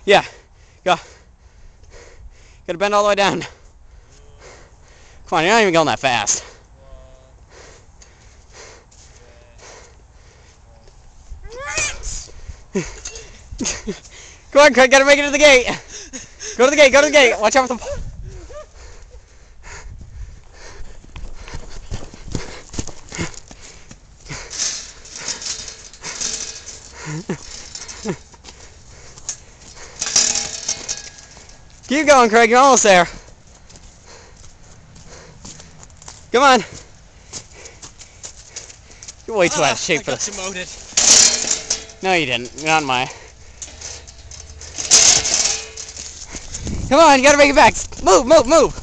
Yeah. Go. Gotta bend all the way down. Come on, you're not even going that fast. Come on, Craig, gotta make it to the gate. Go to the gate, go to the gate. Watch out for the... Keep going, Craig, you're almost there. Come on. You're way too out of shape for this. Demoted. No, you didn't. You're not mine. Come on, you gotta make it back. Move, move, move.